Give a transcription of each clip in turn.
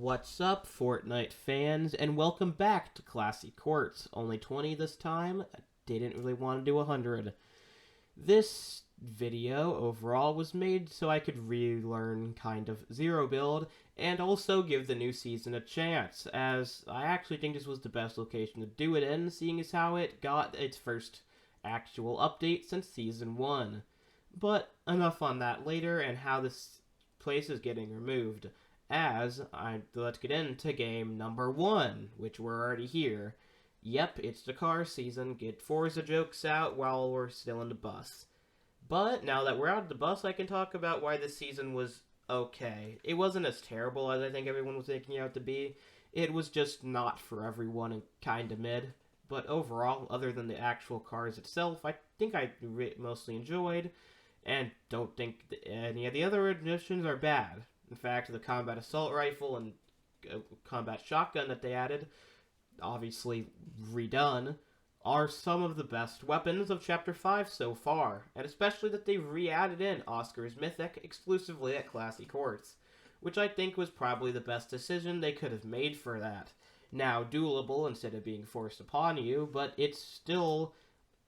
What's up, Fortnite fans, and welcome back to Classy Courts. Only 20 this time. I didn't really want to do 100. This video overall was made so I could relearn kind of Zero Build and also give the new season a chance, as I actually think this was the best location to do it in, seeing as how it got its first actual update since Season 1. But enough on that later and how this place is getting removed. Let's get into game number 1, which we're already here. Yep, it's the car season. Get Forza jokes out while we're still in the bus. But now that we're out of the bus, I can talk about why this season was okay. It wasn't as terrible as I think everyone was making it out to be. It was just not for everyone and kinda mid. But overall, other than the actual cars itself, I think I mostly enjoyed, and don't think any of the other additions are bad. In fact, the combat assault rifle and combat shotgun that they added, obviously redone, are some of the best weapons of Chapter 5 so far, and especially that they've re-added in Oscar's Mythic exclusively at Classy Courts, which I think was probably the best decision they could have made for that. Now duelable instead of being forced upon you, but it's still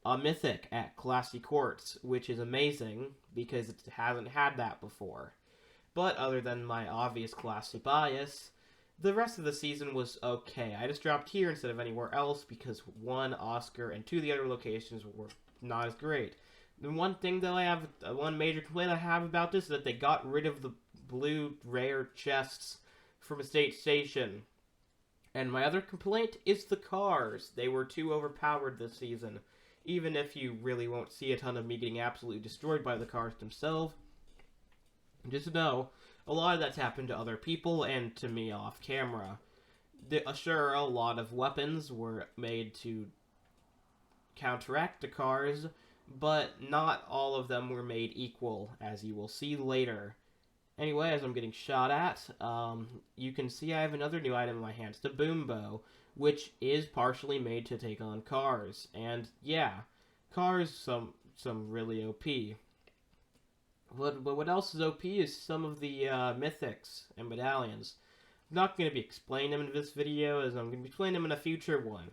a Mythic at Classy Courts, which is amazing because it hasn't had that before. But other than my obvious Classy bias, the rest of the season was okay. I just dropped here instead of anywhere else because 1, Oscar, and 2, the other locations were not as great. The one thing that one major complaint I have about this is that they got rid of the blue rare chests from Estate Station. And my other complaint is the cars. They were too overpowered this season. Even if you really won't see a ton of me getting absolutely destroyed by the cars themselves, just know, a lot of that's happened to other people and to me off camera. Sure, a lot of weapons were made to counteract the cars, but not all of them were made equal, as you will see later. Anyway, as I'm getting shot at, you can see I have another new item in my hands, the Boom Bow, which is partially made to take on cars. And yeah, cars, some really OP. But what else is OP is some of the mythics and medallions. I'm not going to be explaining them in this video, as I'm going to be explaining them in a future one.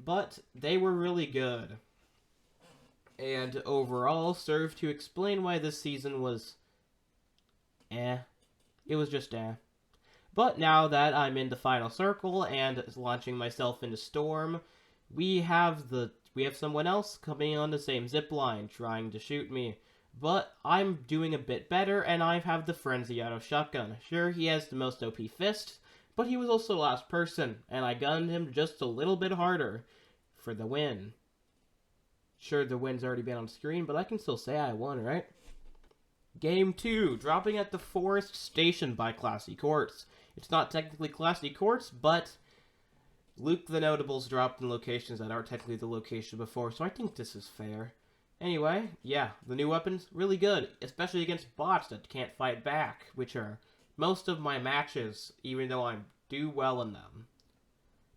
But they were really good. And overall served to explain why this season was It was just But now that I'm in the final circle and launching myself into Storm, we have someone else coming on the same zipline trying to shoot me. But I'm doing a bit better, and I have the Frenzy Auto Shotgun. Sure, he has the most OP fists, but he was also the last person, and I gunned him just a little bit harder for the win. Sure, the win's already been on screen, but I can still say I won, right? Game 2, dropping at the Forest Station by Classy Courts. It's not technically Classy Courts, but Luke the Notables dropped in locations that aren't technically the location before, so I think this is fair. Anyway, yeah, the new weapons, really good, especially against bots that can't fight back, which are most of my matches, even though I do well in them.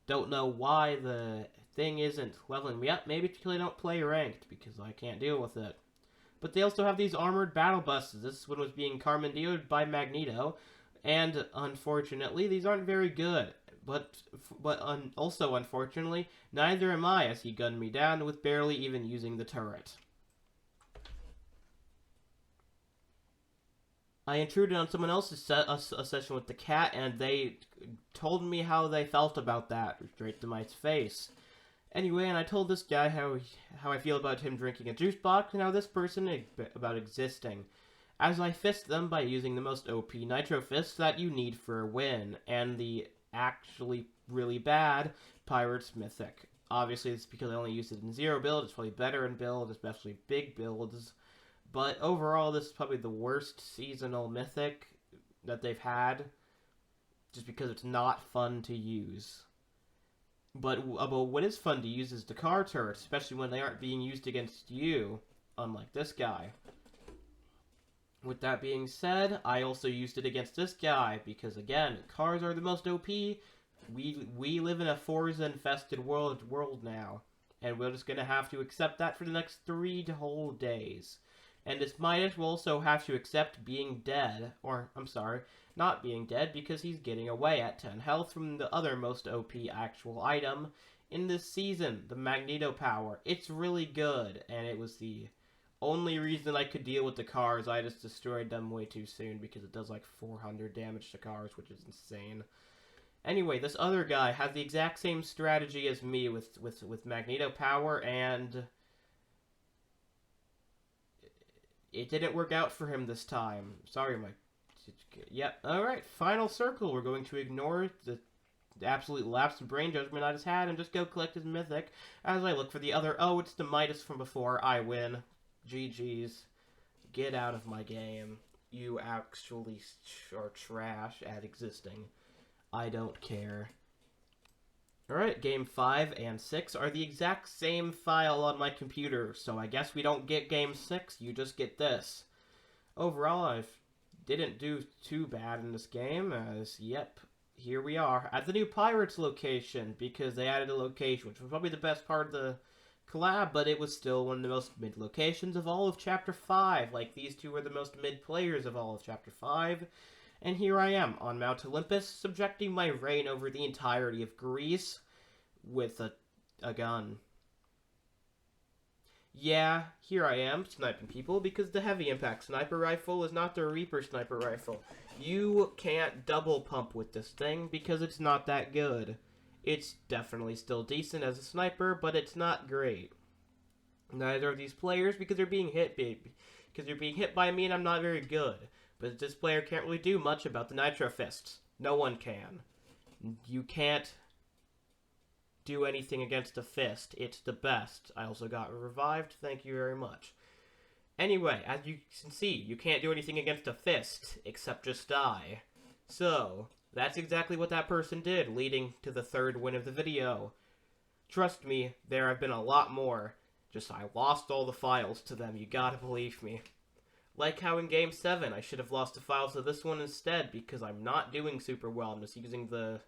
Don't know why the thing isn't leveling me up. Maybe it's because I don't play ranked, because I can't deal with it. But they also have these armored battle buses. This one was being Carmandioed by Magneto, and unfortunately, these aren't very good. But also, unfortunately, neither am I, as he gunned me down with barely even using the turret. I intruded on someone else's a session with the cat, and they told me how they felt about that, straight to my face. Anyway, and I told this guy how I feel about him drinking a juice box, and how this person about existing, as I fist them by using the most OP Nitro Fist that you need for a win, and the actually really bad Pirate's Mythic. Obviously, it's because I only used it in Zero Build. It's probably better in build, especially big builds. But overall, this is probably the worst seasonal Mythic that they've had, just because it's not fun to use. But what is fun to use is the car turrets, especially when they aren't being used against you, unlike this guy. With that being said, I also used it against this guy, because again, cars are the most OP. We live in a Forza-infested world now, and we're just going to have to accept that for the next 3 whole days. And this Midas will also have to accept being dead, or, I'm sorry, not being dead, because he's getting away at 10 health from the other most OP actual item in this season, the Magneto Power. It's really good, and it was the only reason I could deal with the cars. I just destroyed them way too soon because it does like 400 damage to cars, which is insane. Anyway, this other guy has the exact same strategy as me with Magneto Power, and it didn't work out for him this time. Sorry, my... Yep, alright, final circle. We're going to ignore the absolute lapse of brain judgment I just had and just go collect his mythic as I look for the other... Oh, it's the Midas from before. I win. GG's. Get out of my game. You actually are trash at existing. I don't care. Alright, game 5 and 6 are the exact same file on my computer, so I guess we don't get game 6, you just get this. Overall, I didn't do too bad in this game, as, yep, here we are, at the new Pirates location, because they added a location, which was probably the best part of the collab, but it was still one of the most mid locations of all of Chapter 5, like these two were the most mid players of all of Chapter 5. And here I am, on Mount Olympus, subjecting my reign over the entirety of Greece with a gun. Yeah, here I am, sniping people, because the heavy impact sniper rifle is not the Reaper sniper rifle. You can't double pump with this thing, because it's not that good. It's definitely still decent as a sniper, but it's not great. Neither of these players, because they're being hit, because they're being hit by me and I'm not very good. But this player can't really do much about the Nitro Fists. No one can. You can't do anything against a fist. It's the best. I also got revived. Thank you very much. Anyway, as you can see, you can't do anything against a fist, except just die. So, that's exactly what that person did, leading to the third win of the video. Trust me, there have been a lot more. Just I lost all the files to them, you gotta believe me. Like how in Game 7, I should have lost the files to this one instead, because I'm not doing super well. I'm just using the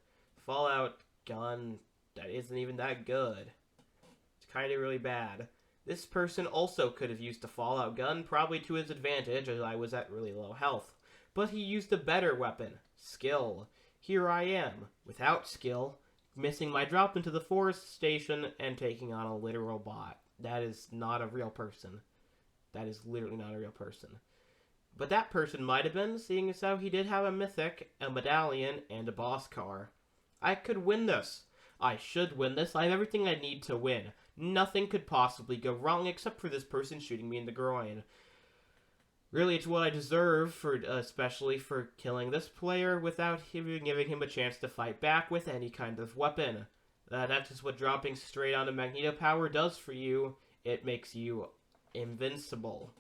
Fallout gun that isn't even that good. It's kind of really bad. This person also could have used the Fallout gun, probably to his advantage, as I was at really low health. But he used a better weapon, skill. Here I am, without skill, missing my drop into the forest station and taking on a literal bot. That is not a real person. That is literally not a real person. But that person might have been, seeing as how he did have a mythic, a medallion, and a boss car. I could win this. I should win this. I have everything I need to win. Nothing could possibly go wrong except for this person shooting me in the groin. Really, it's what I deserve, especially for killing this player without even giving him a chance to fight back with any kind of weapon. That's just what dropping straight onto Magneto Power does for you. It makes you invincible.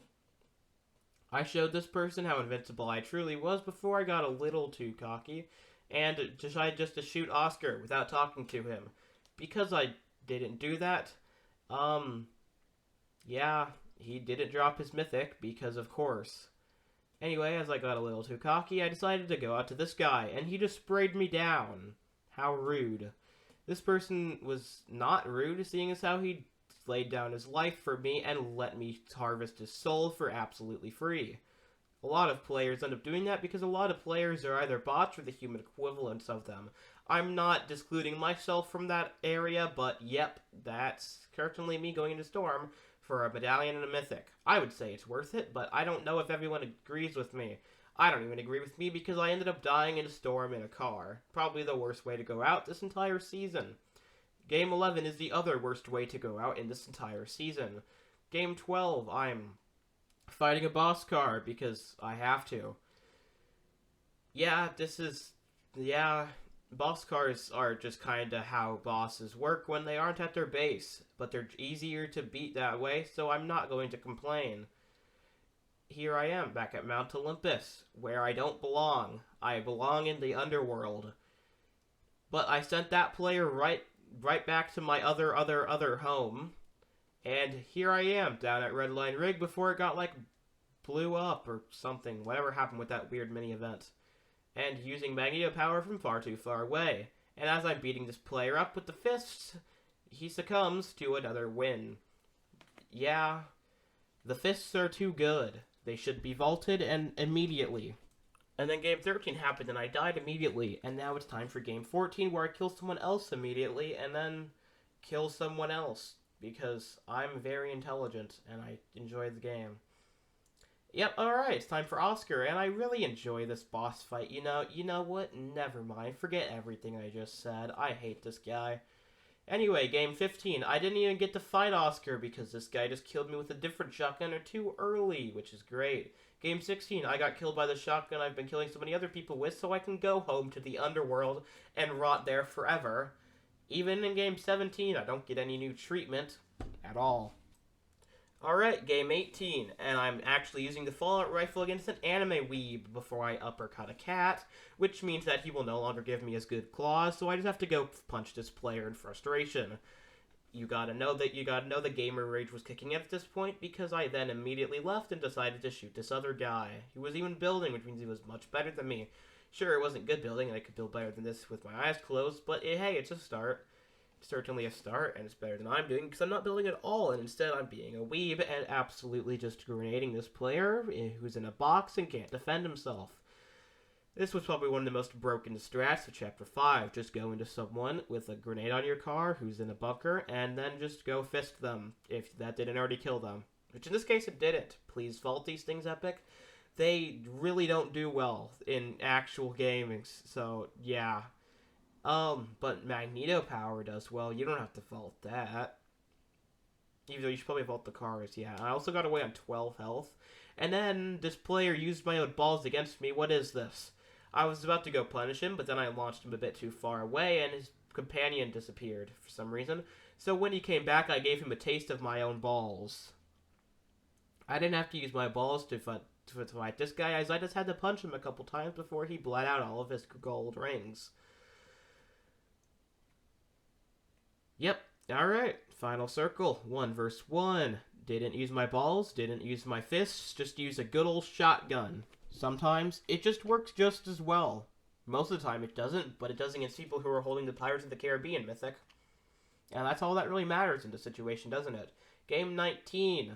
I showed this person how invincible I truly was before I got a little too cocky and decided just to shoot Oscar without talking to him. Because I didn't do that, yeah, he didn't drop his mythic because of course. Anyway, as I got a little too cocky, I decided to go out to this guy and he just sprayed me down. How rude. This person was not rude, seeing as how he laid down his life for me and let me harvest his soul for absolutely free. A lot of players end up doing that because a lot of players are either bots or the human equivalents of them. I'm not excluding myself from that area, but yep, that's certainly me going into Storm for a medallion and a mythic. I would say it's worth it, but I don't know if everyone agrees with me. I don't even agree with me because I ended up dying in a storm in a car. Probably the worst way to go out this entire season. Game 11 is the other worst way to go out in this entire season. Game 12, I'm fighting a boss car because I have to. Yeah, boss cars are just kinda how bosses work when they aren't at their base, but they're easier to beat that way, so I'm not going to complain. Here I am, back at Mount Olympus, where I don't belong. I belong in the underworld. But I sent that player right back to my other home. And here I am, down at Red Line Rig before it got, blew up or something. Whatever happened with that weird mini-event. And using Magneto Power from far too far away. And as I'm beating this player up with the fists, he succumbs to another win. Yeah, The fists are too good. They should be vaulted and immediately. And then game 13 happened and I died immediately. And now it's time for game 14 where I kill someone else immediately and then kill someone else. Because I'm very intelligent and I enjoy the game. Yep, alright, it's time for Oscar, and I really enjoy this boss fight. You know what? Never mind. Forget everything I just said. I hate this guy. Anyway, game 15. I didn't even get to fight Oscar because this guy just killed me with a different shotgun or too early, which is great. Game 16. I got killed by the shotgun I've been killing so many other people with, so I can go home to the underworld and rot there forever. Even in game 17, I don't get any new treatment at all. Alright, game 18, and I'm actually using the Fallout rifle against an anime weeb before I uppercut a cat, which means that he will no longer give me as good claws, so I just have to go punch this player in frustration. You gotta know the gamer rage was kicking in at this point, because I then immediately left and decided to shoot this other guy. He was even building, which means he was much better than me. Sure, it wasn't good building, and I could build better than this with my eyes closed, but hey, it's a start. Certainly a start, and it's better than I'm doing because I'm not building at all, and instead I'm being a weeb and absolutely just grenading this player who's in a box and can't defend himself. This was probably one of the most broken strats of Chapter 5. Just go into someone with a grenade on your car who's in a bunker, and then just go fist them if that didn't already kill them. Which in this case it didn't. Please vault these things, Epic. They really don't do well in actual gaming, so yeah. But Magneto power does well. You don't have to vault that. Even though you should probably vault the cars, yeah. I also got away on 12 health. And then this player used my own balls against me. What is this? I was about to go punish him, but then I launched him a bit too far away, and his companion disappeared for some reason. So when he came back, I gave him a taste of my own balls. I didn't have to use my balls to fight this guy, as I just had to punch him a couple times before he bled out all of his gold rings. Yep, alright, final circle, 1 versus 1. Didn't use my balls, didn't use my fists, just use a good old shotgun. Sometimes it just works just as well. Most of the time it doesn't, but it does against people who are holding the Pirates of the Caribbean mythic. And that's all that really matters in this situation, doesn't it? Game 19.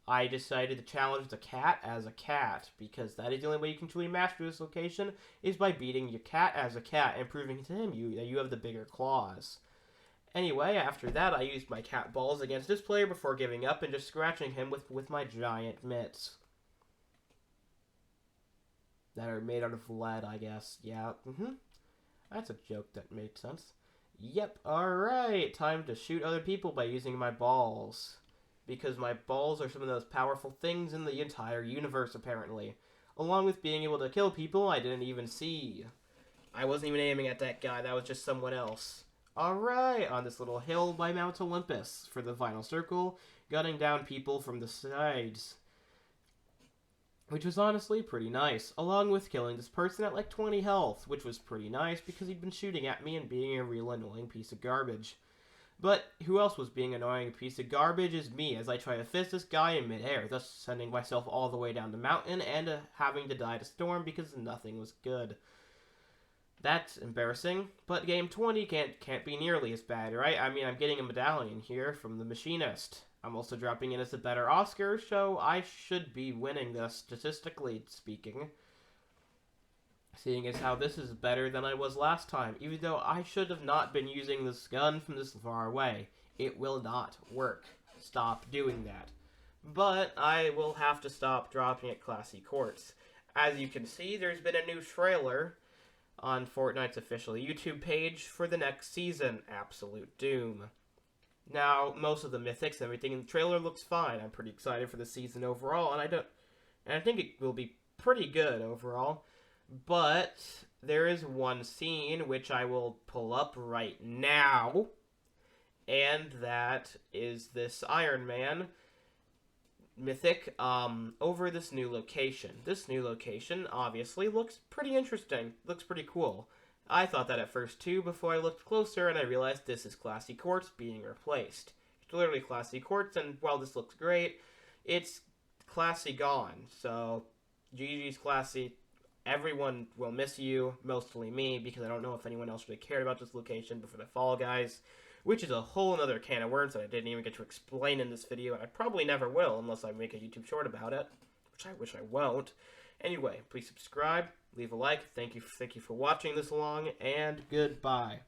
I decided to challenge the cat as a cat, because that is the only way you can truly master this location, is by beating your cat as a cat and proving to him that you have the bigger claws. Anyway, after that, I used my cat balls against this player before giving up and just scratching him with my giant mitts. That are made out of lead, I guess. Yeah, That's a joke that made sense. Yep, alright, time to shoot other people by using my balls. Because my balls are some of the most powerful things in the entire universe, apparently. Along with being able to kill people I didn't even see. I wasn't even aiming at that guy, that was just someone else. Alright, on this little hill by Mount Olympus for the final circle, gunning down people from the sides. Which was honestly pretty nice, along with killing this person at like 20 health, which was pretty nice because he'd been shooting at me and being a real annoying piece of garbage. But who else was being an annoying piece of garbage is me, as I try to fist this guy in midair, thus sending myself all the way down the mountain and having to die to storm because nothing was good. That's embarrassing, but game 20 can't be nearly as bad, right? I mean, I'm getting a medallion here from the machinist. I'm also dropping in as a better Oscar, so I should be winning this, statistically speaking. Seeing as how this is better than I was last time, even though I should have not been using this gun from this far away. It will not work. Stop doing that. But I will have to stop dropping at Classy Courts. As you can see, there's been a new trailer on Fortnite's official YouTube page for the next season, Absolute Doom. Now, most of the mythics and everything in the trailer looks fine. I'm pretty excited for the season overall, and I think it will be pretty good overall. But there is one scene which I will pull up right now, and that is this Iron Man mythic over this new location. This new location obviously looks pretty interesting, looks pretty cool. I thought that at first too before I looked closer and I realized this is Classy Courts being replaced. It's literally Classy Courts, and while this looks great, it's Classy gone. So GG's Classy. Everyone will miss you, mostly me, because I don't know if anyone else really cared about this location before the Fall Guys. which is a whole other can of worms that I didn't even get to explain in this video, and I probably never will unless I make a YouTube short about it, which I wish I won't. Anyway, please subscribe, leave a like. Thank you for watching this long, and goodbye.